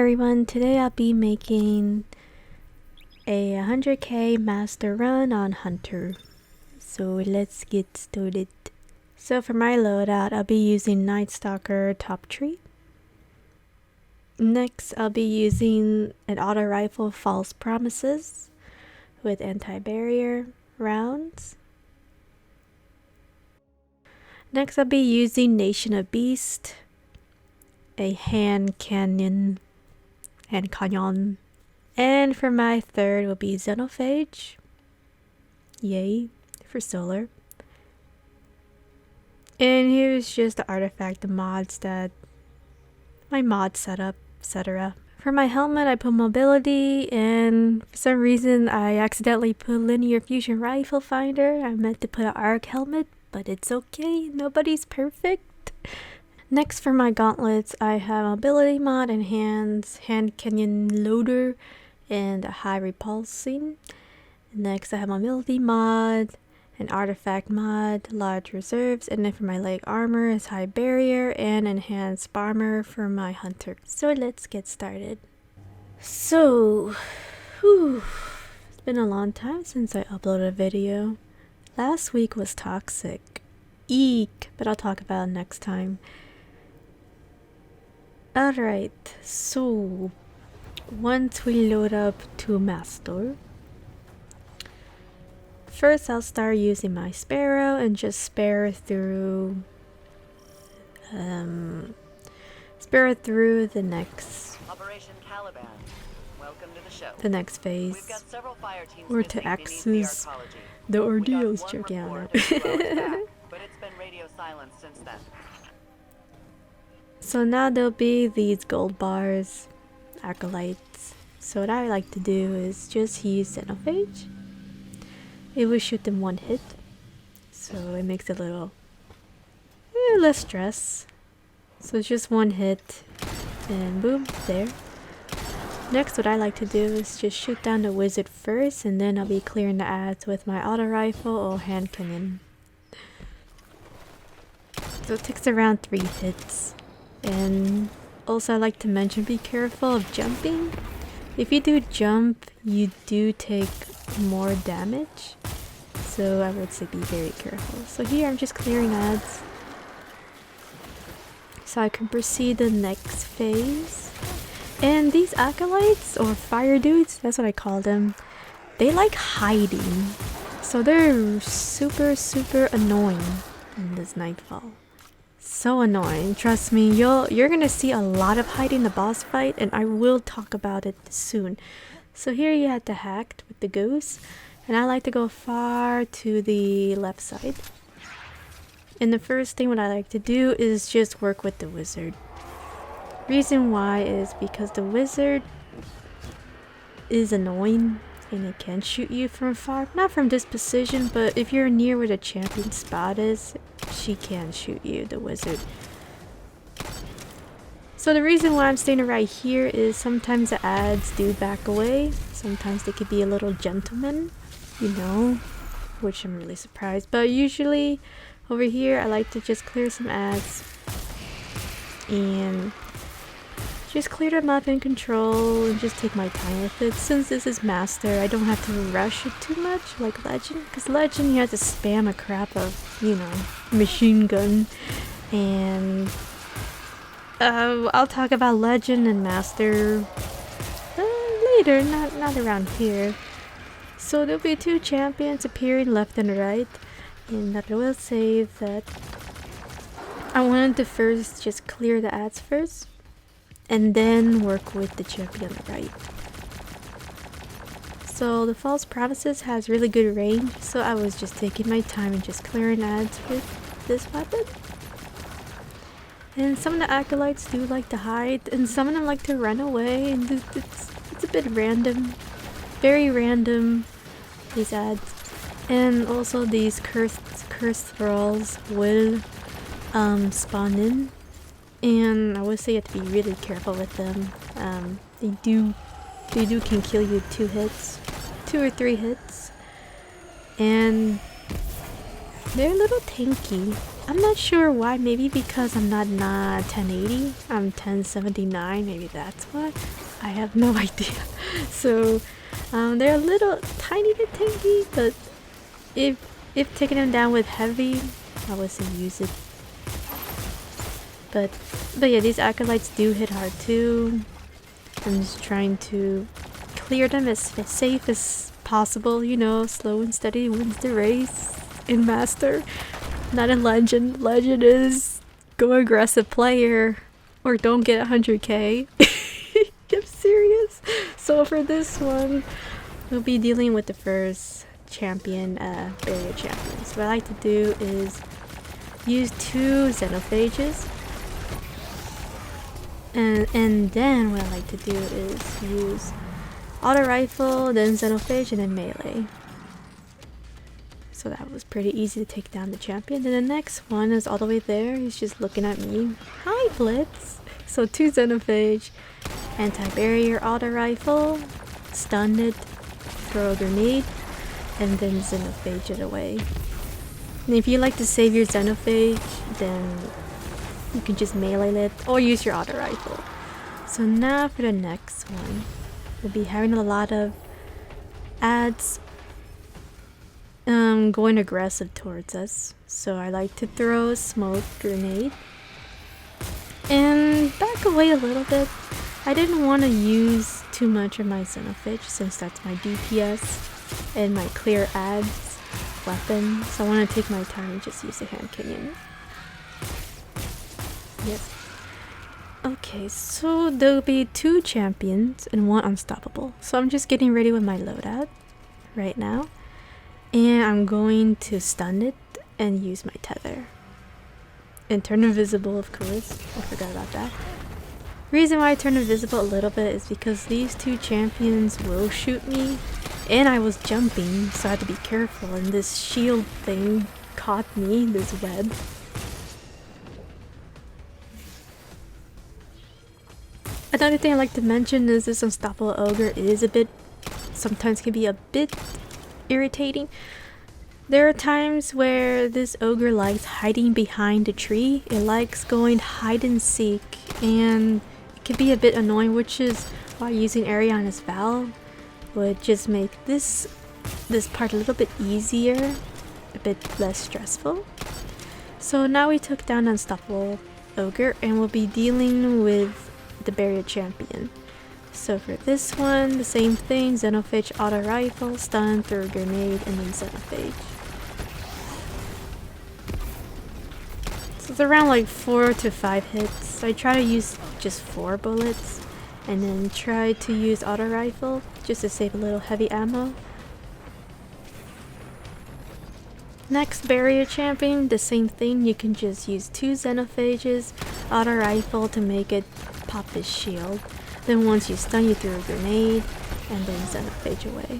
everyone, today I'll be making a 100k master run on Hunter. So let's get started. So for my loadout, I'll be using Nightstalker Top Tree. Next, I'll be using an auto rifle False Promises with anti-barrier rounds. Next, I'll be using Nation of Beast, a hand cannon. And for my third will be Xenophage. Yay for solar. And here's just the artifact, the mods that my mod setup, etc. For my helmet, I put mobility, and for some reason I accidentally put linear fusion rifle finder. I meant to put an arc helmet, but it's okay, nobody's perfect. Next, for my gauntlets, I have mobility mod, enhance, hand canyon loader, and a high repulsing. Next, I have mobility mod, an artifact mod, large reserves, and then for my leg armor is high barrier and enhanced armor for my hunter. So let's get started. So, it's been a long time since I uploaded a video. Last week was toxic. Eek, but I'll talk about it next time. Alright, so once we load up to master, first I'll start using my sparrow and just spare through the next Welcome to the show. The next phase. We've got several fire teams or to access the ordeals, Eriana. but it's been radio silence since then. So now there'll be these gold bars, acolytes. So what I like to do is just use Xenophage. It will shoot them one hit, so it makes it a little less stress. So it's just one hit, and boom, there. Next, what I like to do is just shoot down the wizard first, and then I'll be clearing the ads with my auto rifle or hand cannon. So it takes around 3 hits. And also I like to mention, be careful of jumping. If you do jump, you do take more damage. So I would say be very careful. So here I'm just clearing ads, so I can proceed the next phase. And these acolytes, or fire dudes, that's what I call them, they like hiding. So they're super annoying in this Nightfall. So annoying, trust me. You're gonna see a lot of hiding in the boss fight, and I will talk about it soon. So here you have the hacked with the goose, and I like to go far to the left side. And the first thing what I like to do is just work with the wizard. Reason why is because the wizard is annoying and it can shoot you from far. Not from this position, but if you're near where the champion spot is, she can shoot you, the wizard. So the reason why I'm staying right here is sometimes the ads do back away. Sometimes they could be a little gentleman, you know, which I'm really surprised. But usually over here I like to just clear some ads and just clear them up in control and just take my time with it. Since this is master, I don't have to rush it too much like legend, because legend you have to spam a crap of, you know, machine gun. And I'll talk about legend and master later, not around here. So there'll be 2 champions appearing left and right, and I will say that I wanted to first just clear the ads first, and then work with the champion on the right. So the False Promises has really good range, so I was just taking my time and just clearing ads with this weapon. And some of the acolytes do like to hide, and some of them like to run away, and it's a bit random. Very random, these ads. And also these cursed thralls will spawn in. And I would say you have to be really careful with them. They can kill you 2 or 3 hits. And They're a little tanky. I'm not sure why. Maybe because I'm not 1080. I'm 1079. Maybe that's why. I have no idea. So they're a little tiny bit tanky, but if taking them down with heavy, I would say use it. But yeah, these acolytes do hit hard too. I'm just trying to clear them as safe as possible. You know, slow and steady wins the race. In Master, not in Legend. Legend is go aggressive player or don't get 100k. I'm serious. So for this one, we'll be dealing with the first champion, barrier champion. So what I like to do is use 2 Xenophages. And then what I like to do is use auto rifle, then Xenophage, and then melee. So that was pretty easy to take down the champion. Then the next one is all the way there. He's just looking at me. Hi, Blitz! So 2 Xenophage, anti-barrier auto rifle, stun it, throw a grenade, and then Xenophage it away. And if you like to save your Xenophage, then you can just melee it or use your auto rifle. So now for the next one, we'll be having a lot of ads going aggressive towards us. So I like to throw a smoke grenade and back away a little bit. I didn't want to use too much of my Xenophage since that's my DPS and my clear ads weapon. So I want to take my time and just use the hand cannon. Yep. Okay, so there'll be 2 champions and 1 unstoppable. So I'm just getting ready with my loadout right now. And I'm going to stun it and use my tether. And turn invisible, of course. I forgot about that. Reason why I turn invisible a little bit is because these 2 champions will shoot me. And I was jumping, so I had to be careful. And this shield thing caught me, this web. Another thing I like to mention is this unstoppable ogre is sometimes can be a bit irritating. There are times where this ogre likes hiding behind a tree. It likes going hide and seek, and it can be a bit annoying, which is why using Eriana's Vow would just make this part a little bit easier, a bit less stressful. So now we took down Unstoppable Ogre and we'll be dealing with the barrier champion. So for this one, the same thing, Xenophage auto rifle, stun, throw a grenade, and then Xenophage. So it's around like 4 to 5 hits. I try to use just 4 bullets, and then try to use auto rifle just to save a little heavy ammo. Next barrier champion, the same thing, you can just use 2 Xenophages, auto rifle to make it pop his shield. Then once you stun, you throw a grenade, and then Xenophage away.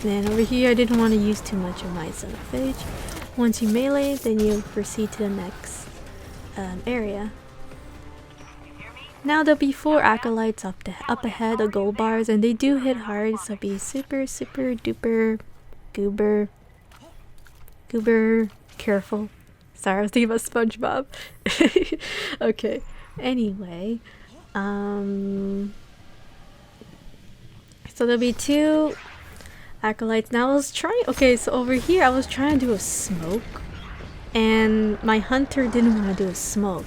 And over here, I didn't want to use too much of my Xenophage. Once you melee, then you proceed to the next area. Now there'll be 4 acolytes up ahead, the gold bars, and they do hit hard, so be super duper goober careful. Sorry, I was thinking about SpongeBob. Okay, anyway. So there'll be 2 acolytes. Now I was trying, okay, so over here I was trying to do a smoke, and my hunter didn't want to do a smoke.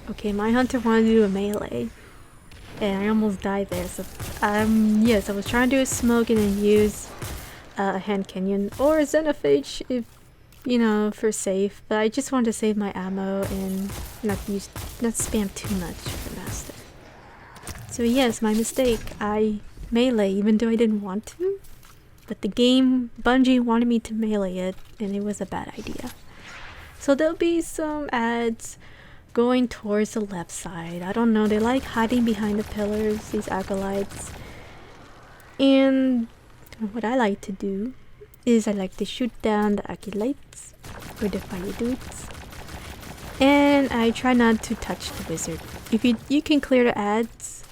Okay, my hunter wanted to do a melee, and I almost died there. So yes, I was trying to do a smoke and then use a hand canyon or a Xenophage if, you know, for safe, but I just wanted to save my ammo and not spam too much for master. So yes, my mistake. I melee even though I didn't want to, but the game, Bungie wanted me to melee it, and it was a bad idea. So there'll be some ads going towards the left side. I don't know, they like hiding behind the pillars, these acolytes. And what I like to do is I like to shoot down the acolytes or the fire dudes, and I try not to touch the wizard. If you can clear the ads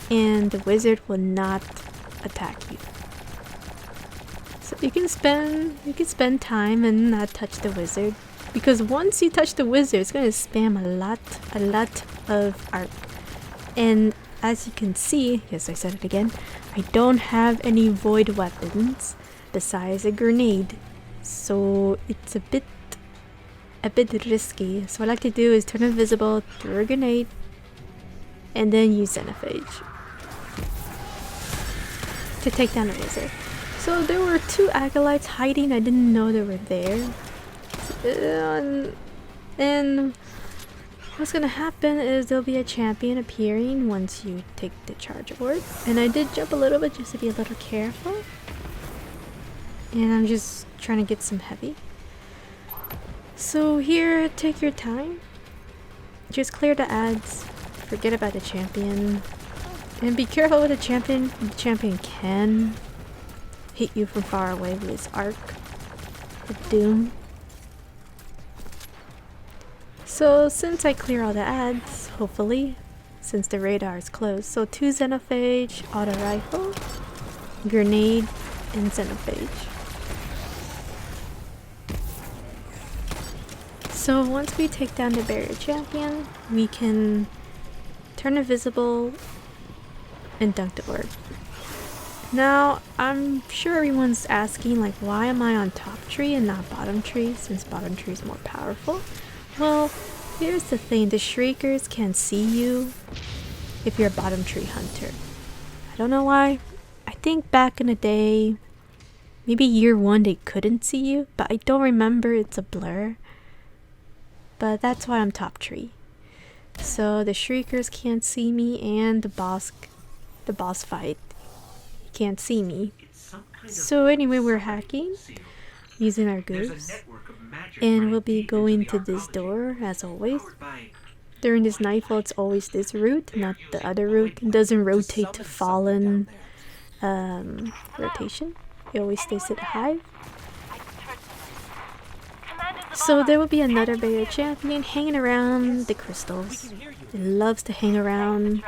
and the wizard will not attack you. So you can spend time and not touch the wizard, because once you touch the wizard, it's gonna spam a lot of arc. And as you can see, yes, I said it again, I don't have any void weapons besides a grenade, so it's a bit risky. So what I like to do is turn invisible, throw a grenade, and then use Xenophage to take down a wizard. So there were 2 acolytes hiding. I didn't know they were there. And what's gonna happen is there'll be a champion appearing once you take the charge orb. And I did jump a little bit just to be a little careful. And I'm just trying to get some heavy. So here, take your time. Just clear the ads. Forget about the champion. And be careful with the champion. The champion can hit you from far away with his arc of doom. So since I clear all the ads, hopefully, since the radar is closed. So 2 Xenophage, auto rifle, grenade, and Xenophage. So once we take down the barrier champion, we can turn invisible and dunk the orb. Now, I'm sure everyone's asking, like, why am I on top tree and not bottom tree, since bottom tree is more powerful? Well, here's the thing, the Shriekers can see you if you're a bottom tree hunter. I don't know why. I think back in the day, maybe year 1 they couldn't see you, but I don't remember, it's a blur. But that's why I'm top tree. So the Shriekers can't see me, and the boss fight, he can't see me. So anyway, we're hacking using our goose, and we'll be going to this door as always. During this Nightfall, it's always this route, not the other route. It doesn't rotate to fallen rotation. It always stays at the hive. So there will be another barrier champion hanging around the crystals. It loves to hang around.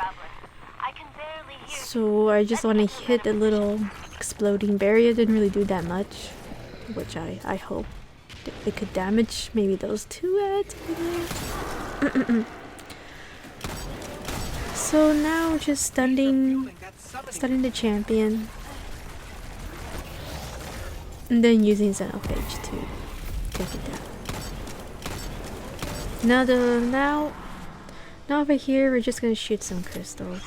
So I just want to hit a little exploding barrier. Didn't really do that much, which I hope it could damage maybe those 2 ads. So now just stunning the champion, and then using Xenophage to take it down. Now over here we're just gonna shoot some crystals.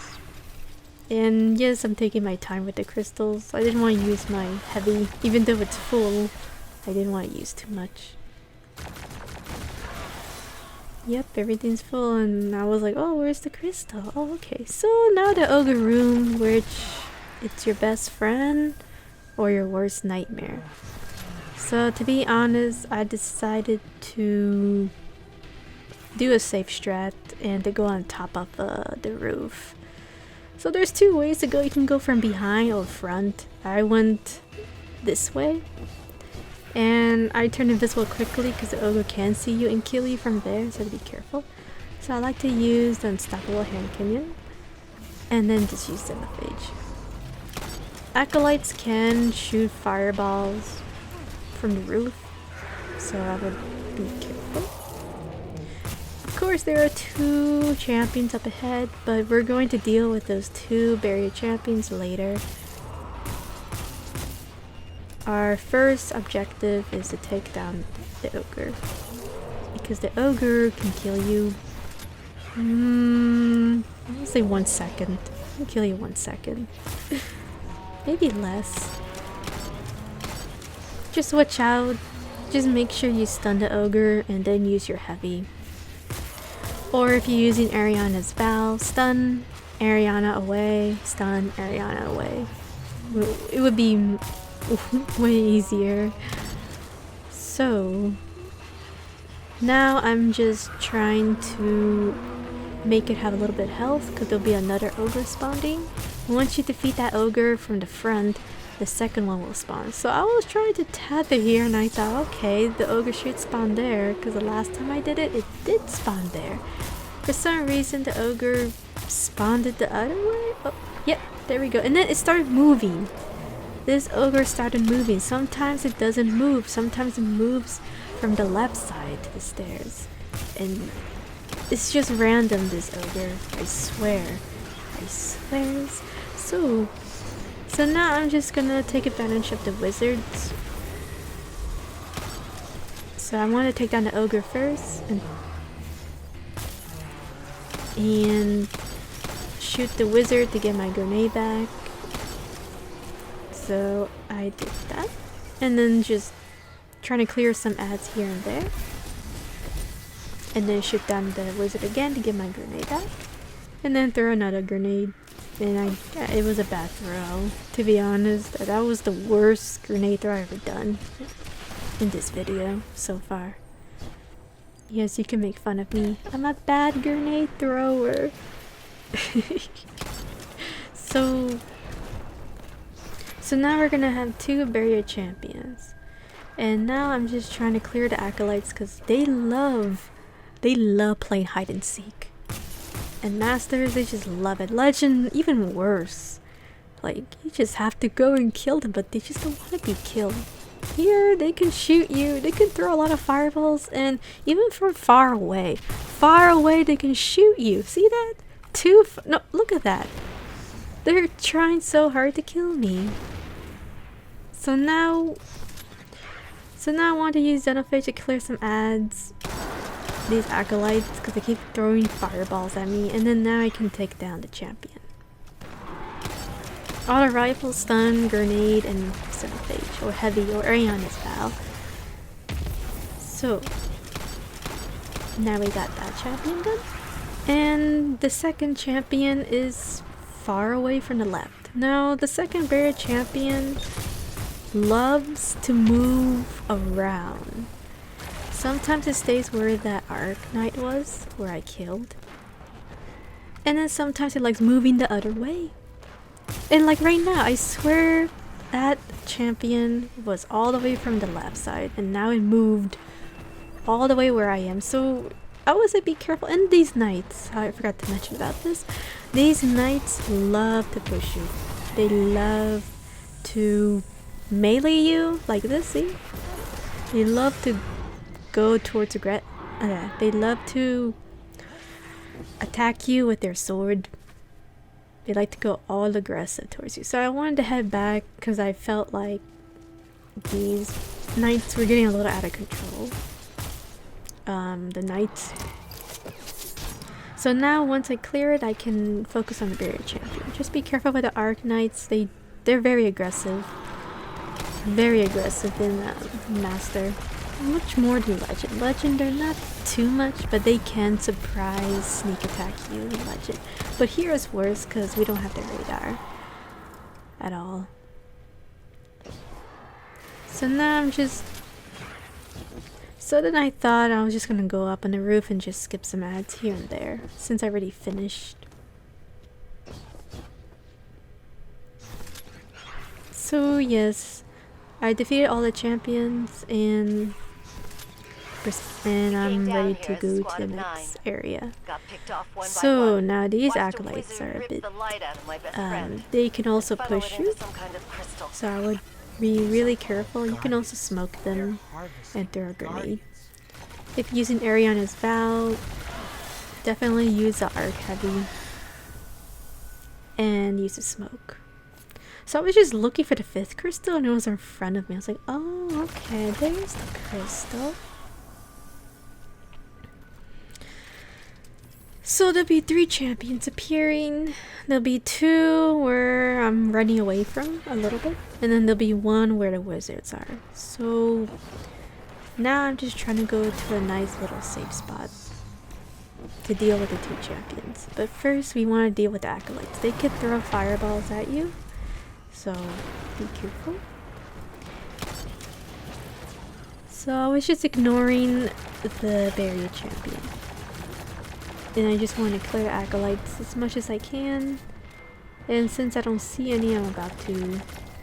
And yes, I'm taking my time with the crystals. I didn't want to use my heavy, even though it's full. I didn't want to use too much. Yep, everything's full, and I was like, oh, where's the crystal? Oh, okay. So now the ogre room, which it's your best friend or your worst nightmare. So to be honest, I decided to do a safe strat and to go on top of the roof. So there's 2 ways to go. You can go from behind or front. I went this way, and I turned invisible quickly because the ogre can see you and kill you from there, so be careful. So I like to use the unstoppable hand cannon and then just use Xenophage. Acolytes can shoot fireballs from the roof, so I would be careful. Of course, there are 2 champions up ahead, but we're going to deal with those 2 barrier champions later. Our first objective is to take down the ogre, because the ogre can kill you. I'll say 1 second. I'll kill you 1 second. Maybe less. Just watch out. Just make sure you stun the ogre and then use your heavy. Or if you're using Eriana's Vow, stun Eriana away, stun Eriana away. It would be way easier. So now I'm just trying to make it have a little bit of health, because there'll be another ogre spawning. Once you defeat that ogre from the front, the second one will spawn. So I was trying to tether here, and I thought, okay, the ogre should spawn there, because the last time I did it, it did spawn there. For some reason, the ogre spawned it the other way. Oh, yep, there we go. And then it started moving. this ogre started moving. Sometimes it doesn't move. Sometimes it moves from the left side to the stairs. And it's just random, this ogre. I swear. I swears. So now I'm just gonna take advantage of the wizards. So I want to take down the ogre first and shoot the wizard to get my grenade back. So I did that. And then just trying to clear some ads here and there. And then shoot down the wizard again to get my grenade back. And then throw another grenade. And it was a bad throw, to be honest. That was the worst grenade throw I've ever done in this video so far. Yes, you can make fun of me. I'm a bad grenade thrower. So now we're gonna have 2 barrier champions. And now I'm just trying to clear the acolytes because they love playing hide and seek. And masters, they just love it. Legend, even worse. Like, you just have to go and kill them, but they just don't want to be killed. Here, they can shoot you, they can throw a lot of fireballs, and even from far away they can shoot you. See that? No, look at that. They're trying so hard to kill me. So now I want to use Xenophage to clear some ads. These acolytes, because they keep throwing fireballs at me, and then now I can take down the champion. Auto rifle, stun, grenade, and Xenophage, or heavy, or Eriana as well. So now we got that champion done. And the second champion is far away from the left. Now the second barrier champion loves to move around. Sometimes it stays where that Arc Knight was, where I killed. And then sometimes it likes moving the other way. And like right now, I swear that champion was all the way from the left side, and now it moved all the way where I am. So I would say be careful. And these knights, I forgot to mention about this. These knights love to push you. They love to melee you like this, see? They love to go towards they love to attack you with their sword. They like to go all aggressive towards you. So I wanted to head back because I felt like these knights were getting a little out of control. The knights. So now once I clear it, I can focus on the barrier champion. Just be careful with the Arc Knights. They're very aggressive. Very aggressive in Master. Much more than Legend. Legend, they're not too much, but they can surprise sneak attack you in Legend. But here is worse because we don't have the radar at all. So now then I thought I was just gonna go up on the roof and just skip some ads here and there since I already finished. So yes, I defeated all the champions and I'm ready to go to the next area. So now these acolytes are a bit, they can also push you, so I would be really careful. You can also smoke them and throw a grenade. If using Eriana's Vow, definitely use the Arc Heavy and use the smoke. So I was just looking for the 5th crystal and it was in front of me. I was like, oh, okay, there's the crystal. So there'll be 3 champions appearing. There'll be 2 where I'm running away from a little bit. And then there'll be 1 where the wizards are. So now I'm just trying to go to a nice little safe spot to deal with the 2 champions. But first we want to deal with the acolytes. They could throw fireballs at you. So be careful. So I was just ignoring the barrier champion. And I just want to clear acolytes as much as I can. And since I don't see any, I'm about to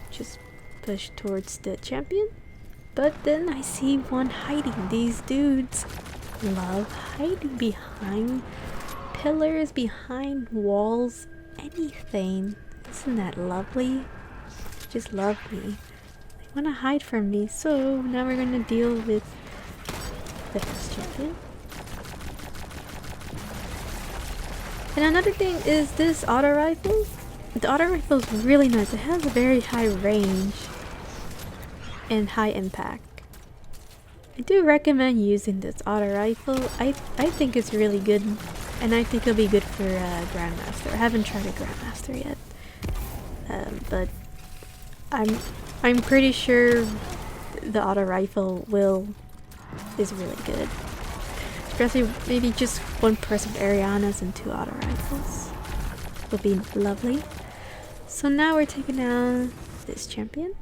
just push towards the champion. But then I see one hiding. These dudes love hiding behind pillars, behind walls, anything. Isn't that lovely? just love me. They wanna hide from me, so now we're gonna deal with the first champion. And another thing is this auto rifle. The auto rifle is really nice. It has a very high range and high impact. I do recommend using this auto rifle. I think it's really good, and I think it'll be good for Grandmaster. I haven't tried a Grandmaster yet, but I'm pretty sure the auto rifle is really good. Especially maybe just one person with Erianas and 2 auto rifles would be lovely. So now we're taking down this champion.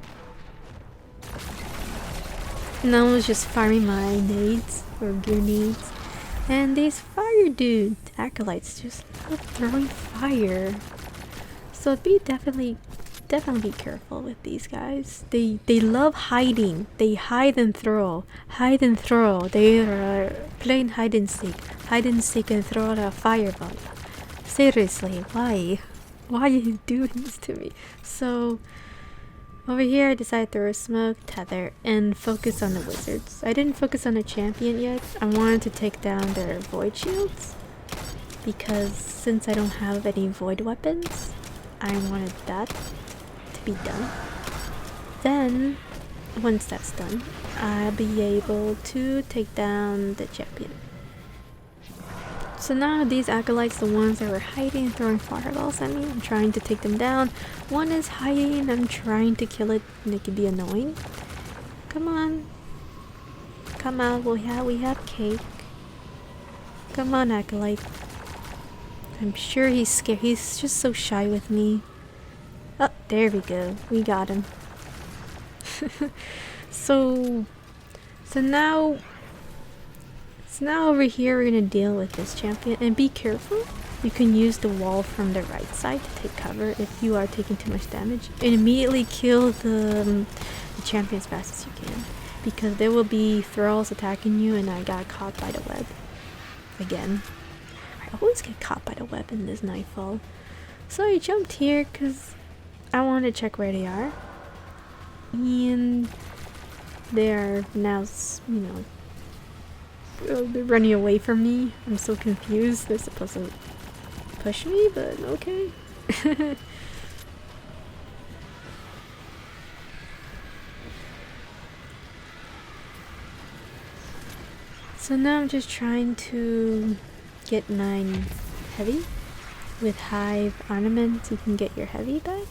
And I was just firing my nades or grenades, and these fire dude acolytes just love throwing fire. So definitely be careful with these guys. They love hiding. They hide and throw. They are playing hide and seek and throw out a fireball. Seriously, why? Why are you doing this to me? So over here I decided to throw a smoke, tether, and focus on the wizards. I didn't focus on the champion yet. I wanted to take down their void shields, because since I don't have any void weapons, I wanted that to be done. Then, once that's done, I'll be able to take down the champion. So now these acolytes, the ones that were hiding and throwing fireballs at me, I'm trying to take them down. One is hiding and I'm trying to kill it, and it can be annoying. Come on. Come on, we have cake. Come on, acolyte. I'm sure he's scared. He's just so shy with me. Oh, there we go. We got him. So now over here we're gonna deal with this champion, and be careful. You can use the wall from the right side to take cover if you are taking too much damage, and immediately kill the champion as fast as you can, because there will be thralls attacking you, and I got caught by the web again. I always get caught by the web in this Nightfall. So I jumped here because I wanted to check where they are, and they are now, you know, they're running away from me. I'm so confused. They're supposed to push me, but okay. So now I'm just trying to get mine heavy. With hive ornaments, you can get your heavy back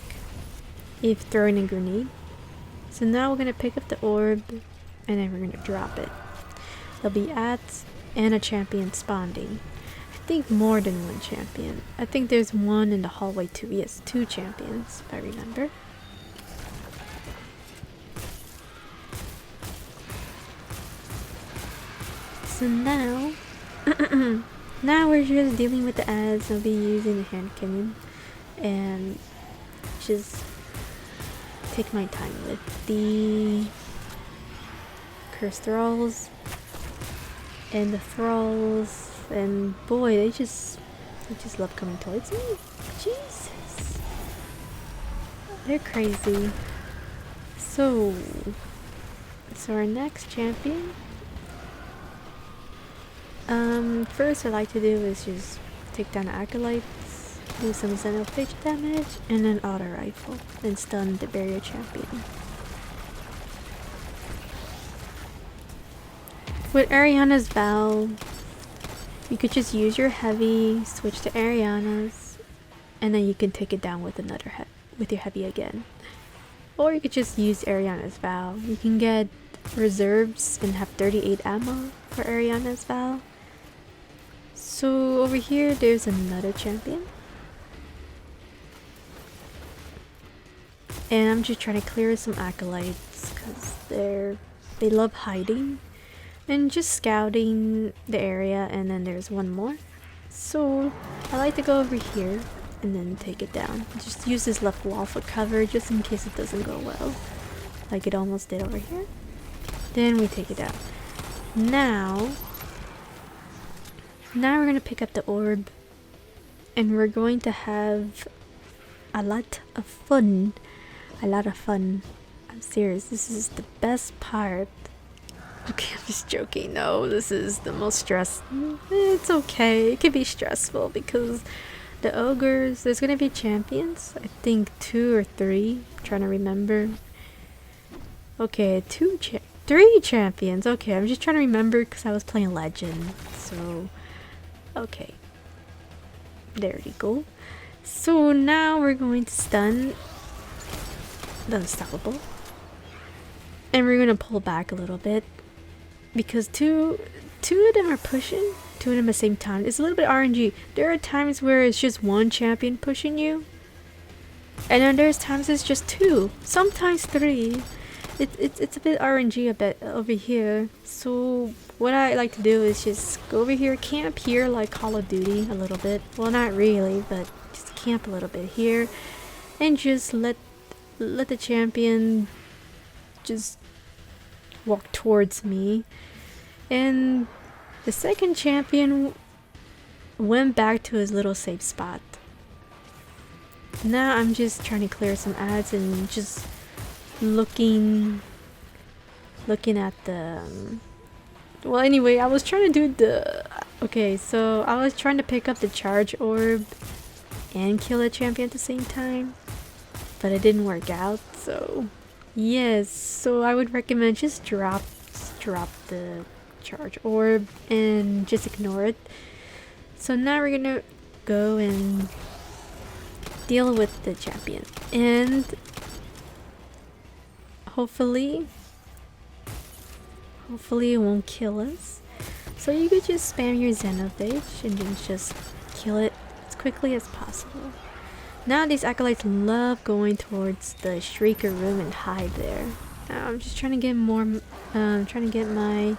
if throwing a grenade. So now we're gonna pick up the orb, and then we're gonna drop it. There'll be ads and a champion spawning. I think more than one champion. I think there's one in the hallway too. Yes, 2 champions, if I remember. So now, now we're just dealing with the ads. I'll be using the hand cannon and just take my time with the cursed thralls. And the thralls, and boy, they just love coming towards me. Jesus, they're crazy. So our next champion. First I like to do is just take down the acolytes, do some Xenophage damage, and then auto rifle, and stun the barrier champion. With Eriana's Vow, you could just use your heavy, switch to Eriana's, and then you can take it down with another with your heavy again. Or you could just use Eriana's Vow. You can get reserves and have 38 ammo for Eriana's Vow. So over here, there's another champion. And I'm just trying to clear some acolytes because they love hiding and just scouting the area. And then there's one more. So I like to go over here and then take it down. Just use this left wall for cover just in case it doesn't go well, like it almost did over here. Then we take it down. Now we're gonna pick up the orb, and we're going to have a lot of fun a lot of fun. I'm serious, this is the best part. Okay, I'm just joking. No, this is the most stress. It's okay. It can be stressful because the ogres, there's gonna be champions. I think 2 or 3. I'm trying to remember. Okay, 3 champions. Okay, I'm just trying to remember because I was playing Legend. So, okay. There we go. So now we're going to stun the Unstoppable. And we're gonna pull back a little bit. Because two of them are pushing, 2 of them at the same time. It's a little bit RNG. There are times where it's just 1 champion pushing you. And then there's times it's just 2. Sometimes 3. It's a bit RNG a bit over here. So what I like to do is just go over here, camp here like Call of Duty a little bit. Well, not really, but just camp a little bit here. And just let the champion just walk towards me. And the second champion went back to his little safe spot. Now I'm just trying to clear some ads and just looking at the well, anyway, I was trying to do the okay, so I was trying to pick up the charge orb and kill a champion at the same time, but it didn't work out. So yes, so I would recommend just drop the charge orb and just ignore it. So now we're gonna go and deal with the champion, and hopefully it won't kill us. So you could just spam your Xenophage and then just kill it as quickly as possible. Now these acolytes love going towards the Shrieker room and hide there. Now I'm just trying to get more, trying to get my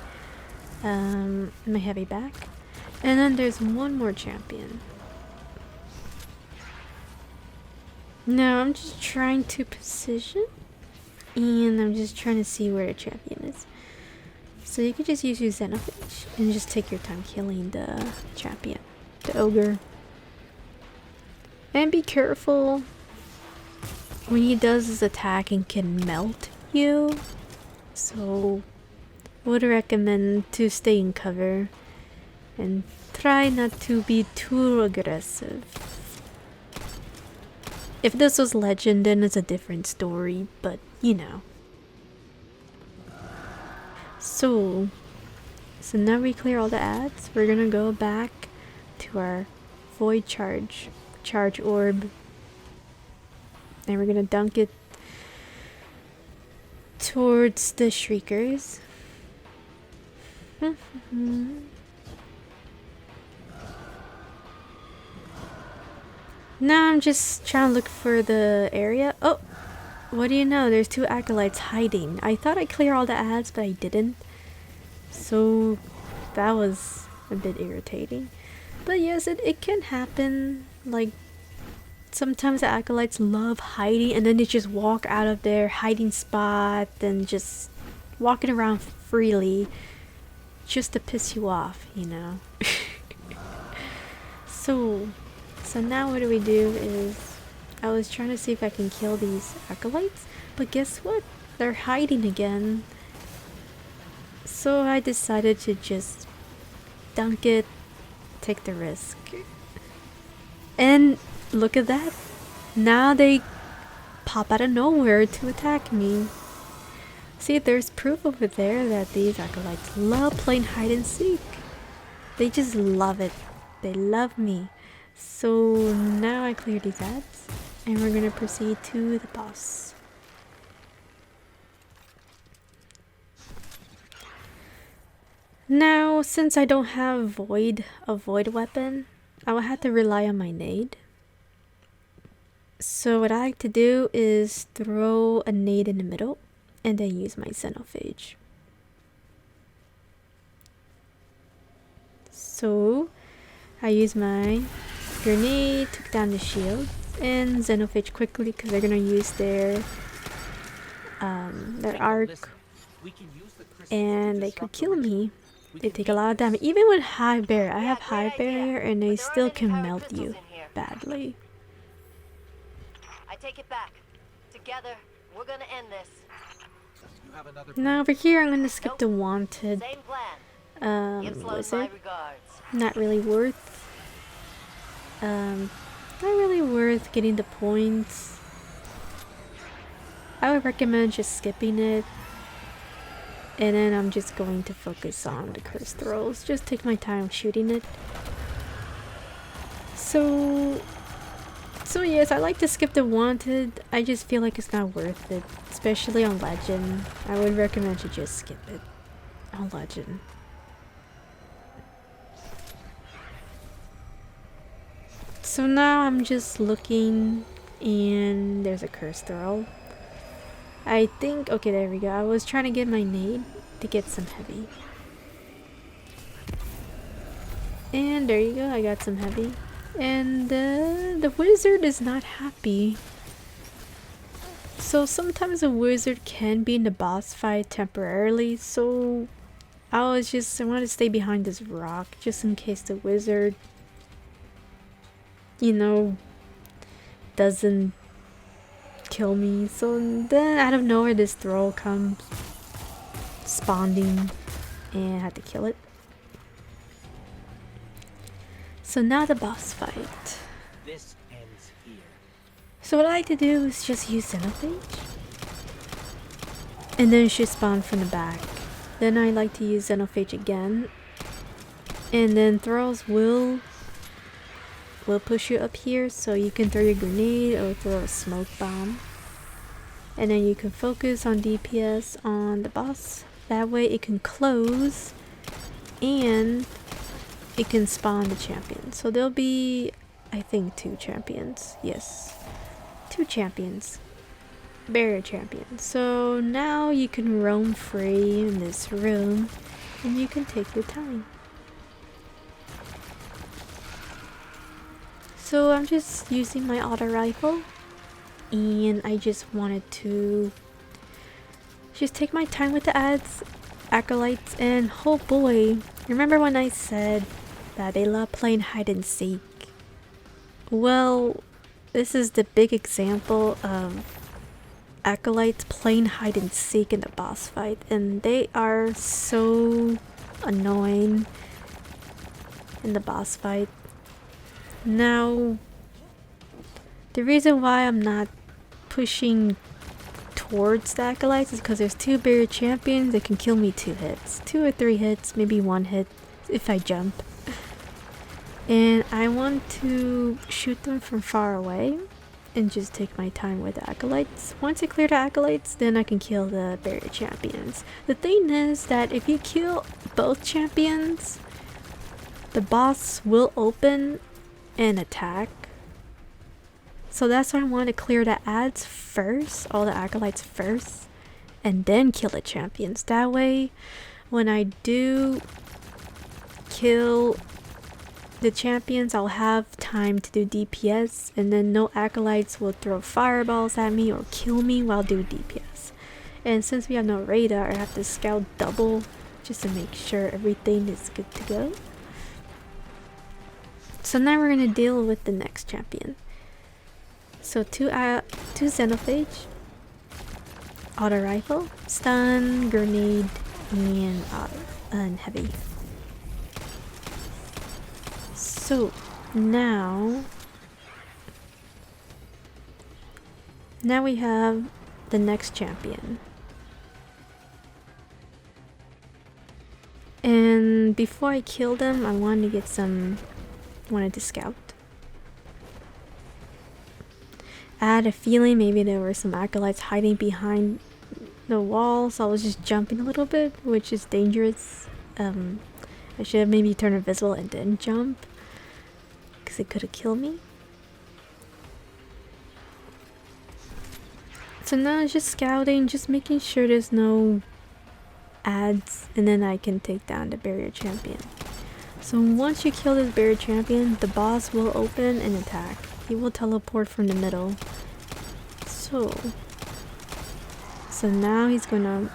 heavy back. And then there's one more champion. Now I'm just trying to position, and I'm just trying to see where the champion is. So you could just use your Xenophage and just take your time killing the champion, the ogre. And be careful when he does his attack and can melt you. So would recommend to stay in cover and try not to be too aggressive. If this was Legend, then it's a different story, but you know. So now we clear all the ads. We're gonna go back to our void charge orb, and we're gonna dunk it towards the Shriekers. Now I'm just trying to look for the area. Oh, what do you know? There's 2 acolytes hiding. I thought I'd clear all the ads, but I didn't. So that was a bit irritating. But yes, it can happen. Like, sometimes the acolytes love hiding and then they just walk out of their hiding spot and just walking around freely just to piss you off, you know. So now what do we do is, I was trying to see if I can kill these acolytes, but guess what? They're hiding again. So I decided to just dunk it, take the risk. And look at that. Now they pop out of nowhere to attack me. See, there's proof over there that these acolytes love playing hide and seek. They just love it. They love me. So now I clear these ads, and we're gonna proceed to the boss. Now, since I don't have a void weapon, I will have to rely on my nade. So what I like to do is throw a nade in the middle and then use my Xenophage. So I use my grenade, took down the shield, and Xenophage quickly because they're gonna use their arc, and they could kill me. They take a lot of damage. Even with high barrier, I have high barrier, and they still can melt you badly. I take it back. Together, we're gonna end this. You have another Now over here, I'm gonna skip the wanted Same plan. Give Sloan my wizard. regards. Not really worth. Not really worth getting the points. I would recommend just skipping it. And then I'm just going to focus on the curse throws. Just take my time shooting it. So yes, I like to skip the wanted. I just feel like it's not worth it. Especially on legend. I would recommend you just skip it on legend. So now I'm just looking and there's a curse throw. I think, okay, there we go. I was trying to get my nade to get some heavy. And there you go, I got some heavy. And the wizard is not happy. So sometimes a wizard can be in the boss fight temporarily. So I want to stay behind this rock just in case the wizard, you know, doesn't kill me. So then out of nowhere this throw comes spawning and I had to kill it. So now the boss fight. This ends here. So what I like to do is just use Xenophage. And then she spawn from the back. Then I like to use Xenophage again. And then throws will push you up here, so you can throw your grenade or throw a smoke bomb. And then you can focus on DPS on the boss. That way it can close and it can spawn the champion. So there'll be, I think, 2 champions. Yes, 2 champions. Barrier champions. So now you can roam free in this room and you can take your time. So I'm just using my auto rifle and I just wanted to just take my time with the acolytes, and oh boy, remember when I said that they love playing hide and seek? Well, this is the big example of acolytes playing hide and seek in the boss fight, and they are so annoying in the boss fight. Now, the reason why I'm not pushing towards the acolytes is because there's 2 barrier champions that can kill me 2 hits. 2 or 3 hits, maybe 1 hit if I jump. And I want to shoot them from far away and just take my time with the acolytes. Once I clear the acolytes, then I can kill the barrier champions. The thing is that if you kill both champions, the boss will open and attack. So that's why I want to clear the ads first, all the acolytes first, and then kill the champions. That way, when I do kill the champions, I'll have time to do DPS, and then no acolytes will throw fireballs at me or kill me while doing DPS. And since we have no radar, I have to scout double just to make sure everything is good to go. So now we're gonna deal with the next champion. So 2 Xenophage, auto rifle, stun, grenade, and heavy. So now we have the next champion. And before I kill them, I wanted to scout. I had a feeling maybe there were some acolytes hiding behind the wall, so I was just jumping a little bit, which is dangerous. I should have maybe turned invisible and then jump, because it could have killed me. So now it's just scouting, just making sure there's no ads, and then I can take down the barrier champion. So once you kill this barrier champion, the boss will open and attack. He will teleport from the middle. So now he's gonna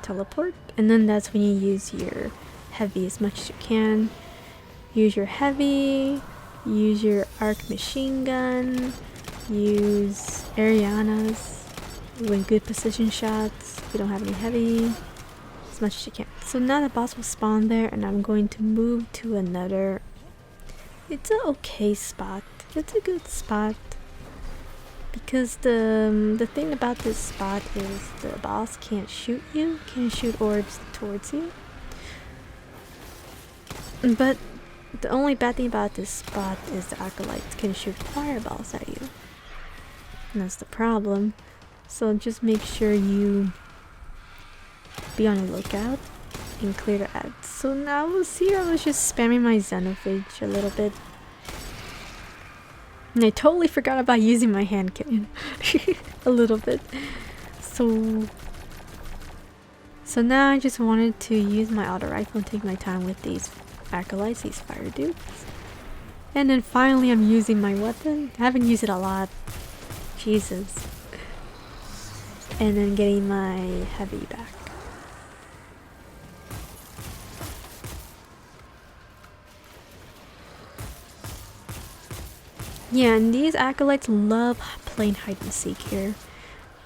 teleport, and then that's when you use your heavy as much as you can. Use your heavy, use your arc machine gun, use Erianas with good precision shots. If you don't have any heavy, as much as you can. So now the boss will spawn there, and I'm going to move to another. It's an okay spot. It's a good spot. Because the thing about this spot is the boss can't shoot you, can't shoot orbs towards you. But the only bad thing about this spot is the acolytes can shoot fireballs at you. And that's the problem. So just make sure you be on the lookout and clear the ads. So now we'll see. I was just spamming my Xenophage a little bit. And I totally forgot about using my hand cannon a little bit. So now I just wanted to use my auto rifle and take my time with these acolytes, these fire dudes. And then finally I'm using my weapon. I haven't used it a lot. Jesus. And then getting my heavy back. Yeah, and these acolytes love playing hide and seek here.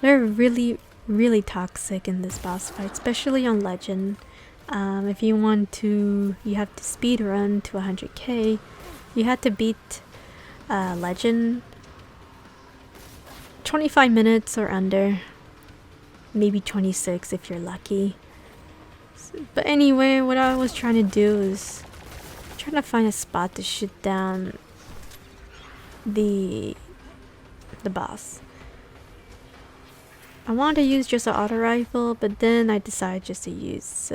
They're really, really toxic in this boss fight, especially on Legend. If you want to, you have to speed run to 100k. You have to beat Legend 25 minutes or under. Maybe 26 if you're lucky. But anyway, what I was trying to do is trying to find a spot to shoot down the boss. I wanted to use just an auto rifle, but then I decided just to use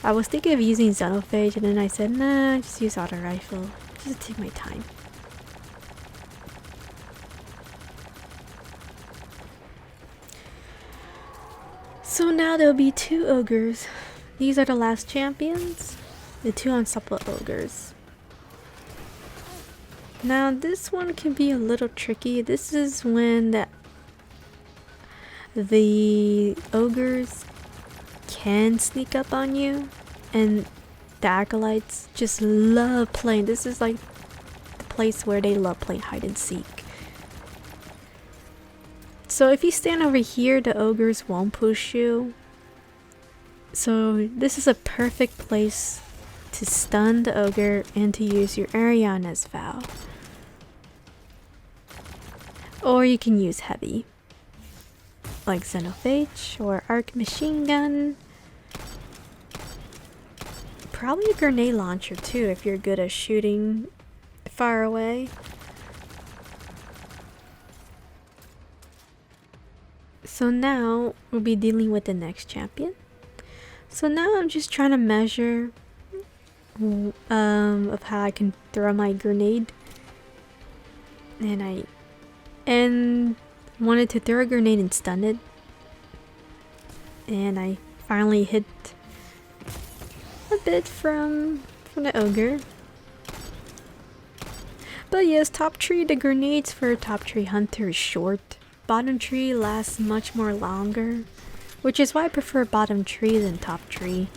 I was thinking of using Xenophage, and then I said nah, just use auto rifle, just to take my time. So now there'll be 2 ogres. These are the last champions, the 2 unstoppable ogres. Now this one can be a little tricky. This is when the ogres can sneak up on you, and the acolytes just love playing. This is like the place where they love playing hide and seek. So if you stand over here, the ogres won't push you. So this is a perfect place to stun the ogre and to use your Eriana's vow. Or you can use heavy, like Xenophage or arc machine gun. Probably a grenade launcher too if you're good at shooting far away. So now we'll be dealing with the next champion. So now I'm just trying to measure of how I can throw my grenade. And I wanted to throw a grenade and stun it. And I finally hit a bit from the ogre. But yes, top tree, the grenades for top tree hunter is short. Bottom tree lasts much more longer, which is why I prefer bottom tree than top tree.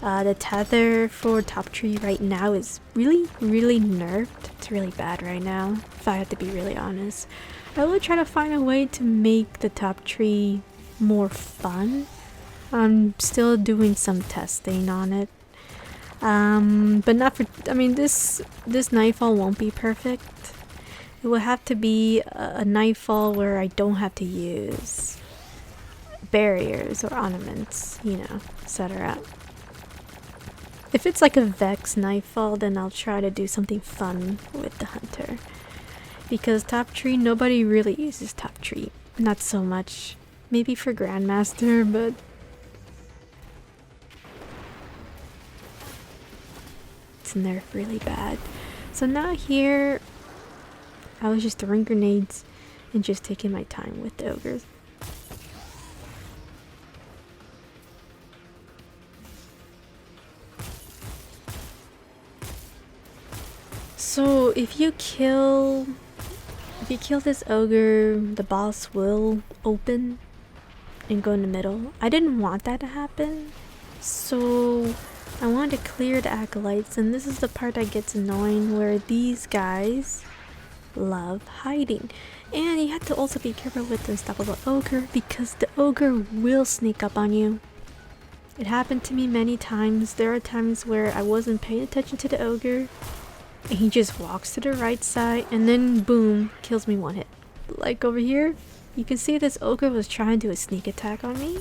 The tether for top tree right now is really, really nerfed. It's really bad right now, if I have to be really honest. I will try to find a way to make the top tree more fun. I'm still doing some testing on it. But not for, I mean, this Nightfall won't be perfect. It will have to be a Nightfall where I don't have to use barriers or ornaments, you know, etc. If it's like a Vex Nightfall, then I'll try to do something fun with the hunter. Because top tree, nobody really uses top tree. Not so much. Maybe for Grandmaster, but it's nerfed really bad. So now here, I was just throwing grenades and just taking my time with the ogres. So if you kill this ogre, the boss will open and go in the middle. I didn't want that to happen, so I wanted to clear the acolytes, and this is the part that gets annoying, where these guys love hiding. And you have to also be careful with the Unstoppable Ogre because the Ogre will sneak up on you. It happened to me many times. There are times where I wasn't paying attention to the Ogre and he just walks to the right side and then boom, kills me one hit. Like over here, you can see this Ogre was trying to do a sneak attack on me.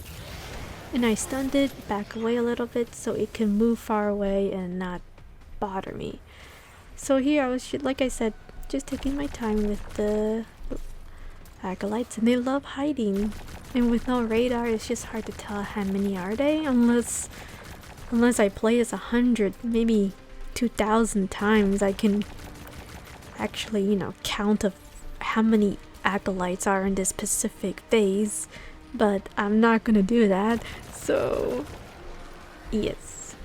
And I stunned it, back away a little bit so it can move far away and not bother me. So here I was, like I said, just taking my time with the acolytes, and they love hiding. And with no radar, it's just hard to tell how many are they, unless I play this 100, maybe 2,000 times. I can actually, you know, count of how many acolytes are in this specific phase. But I'm not gonna do that, so yes.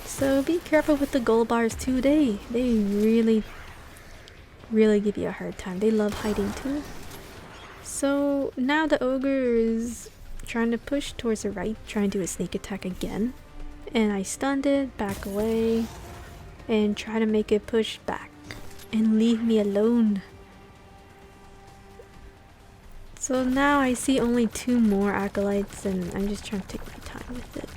So be careful with the gold bars too. They really give you a hard time. They love hiding too. So now the Ogre is trying to push towards the right, trying to do a sneak attack again. And I stunned it, back away, and try to make it push back and leave me alone. So now I see only 2 more acolytes and I'm just trying to take my time with it.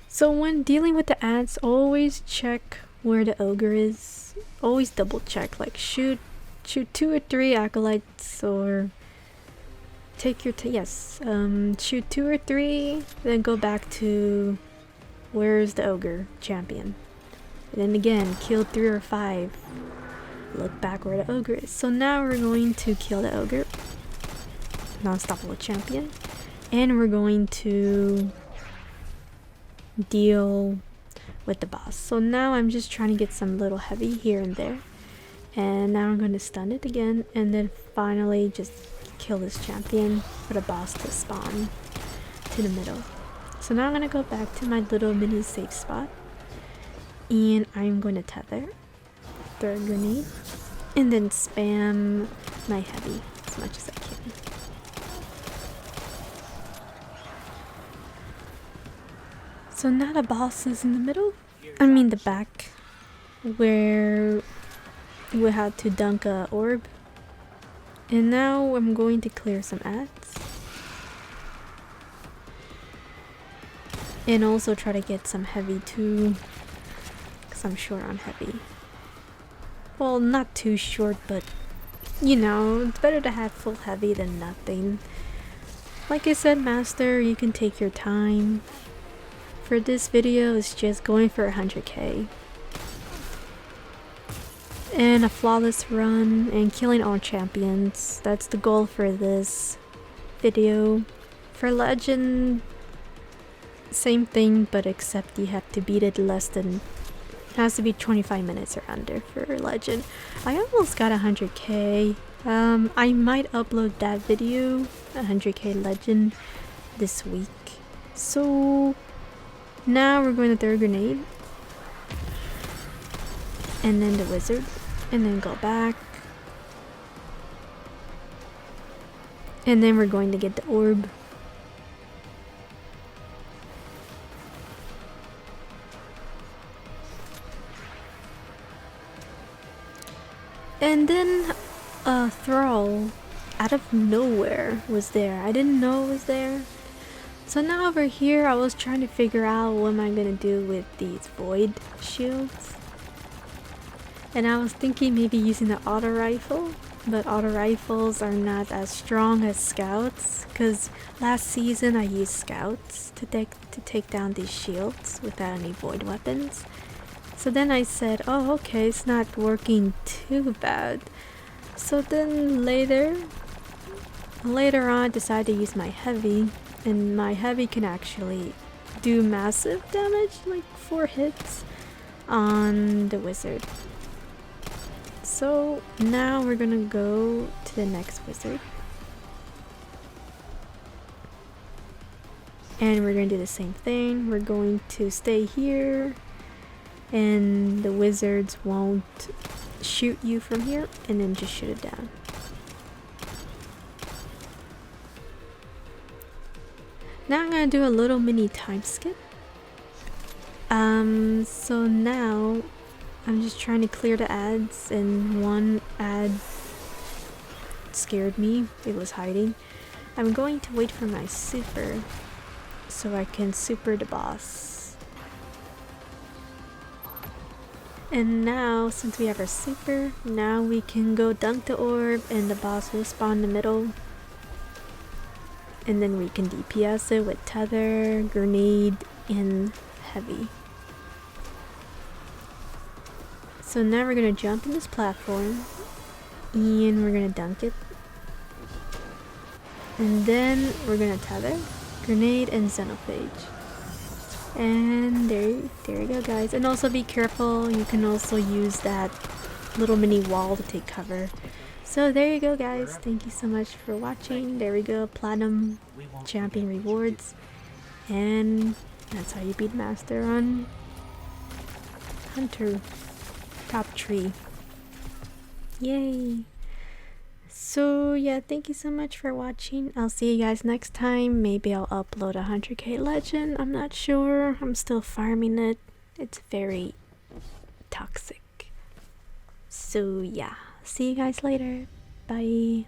So when dealing with the ants, always check where the Ogre is. Always double check, like shoot 2 or 3 acolytes, or take your shoot 2 or 3, then go back to where's the Ogre champion. And then again, kill 3 or 5. Look back where the Ogre is. So now we're going to kill the Ogre, non-stoppable champion, and we're going to deal with the boss. So now I'm just trying to get some little heavy here and there, and now I'm going to stun it again, and then finally just kill this champion for the boss to spawn to the middle. So now I'm going to go back to my little mini safe spot, and I'm going to tether, throw a grenade, and then spam my heavy as much as I can. So now the boss is in the middle, I mean the back, where we had to dunk a orb. And now I'm going to clear some ads. And also try to get some heavy too, because I'm short on heavy. Well, not too short, but you know, it's better to have full heavy than nothing. Like I said, Master, you can take your time. For this video, it's just going for 100k. And a flawless run and killing all champions. That's the goal for this video. For Legend, same thing, but except you have to beat it less than, it has to be 25 minutes or under for Legend. I almost got 100k. I might upload that video, 100k Legend, this week. So now we're going to throw a grenade, and then the wizard, and then go back, and then we're going to get the orb. And then a thrall out of nowhere was there. I didn't know it was there. So now over here, I was trying to figure out what am I gonna do with these void shields. And I was thinking maybe using the auto rifle, but auto rifles are not as strong as scouts, because last season I used scouts to take down these shields without any void weapons. So then I said, oh okay, it's not working too bad. So then later on I decided to use my heavy, and my heavy can actually do massive damage, like 4 hits on the wizard. So now we're gonna go to the next wizard, and we're gonna do the same thing. We're going to stay here, and the wizards won't shoot you from here, and then just shoot it down. Now I'm gonna do a little mini time skip, So now I'm just trying to clear the ads, and one ad scared me. It was hiding. I'm going to wait for my super so I can super the boss. And now, since we have our super, now we can go dunk the orb and the boss will spawn in the middle. And then we can DPS it with tether, grenade, and heavy. So now we're gonna jump in this platform and we're gonna dunk it. And then we're gonna tether, grenade, and Xenophage. And there you go, guys. And also be careful, you can also use that little mini wall to take cover. So there you go, guys. Thank you so much for watching. There we go, platinum champion rewards. And that's how you beat master on 100k Top Tree. Yay! So yeah, thank you so much for watching. I'll see you guys next time. Maybe I'll upload a 100k legend. I'm not sure. I'm still farming it. It's very toxic. So yeah, see you guys later. Bye.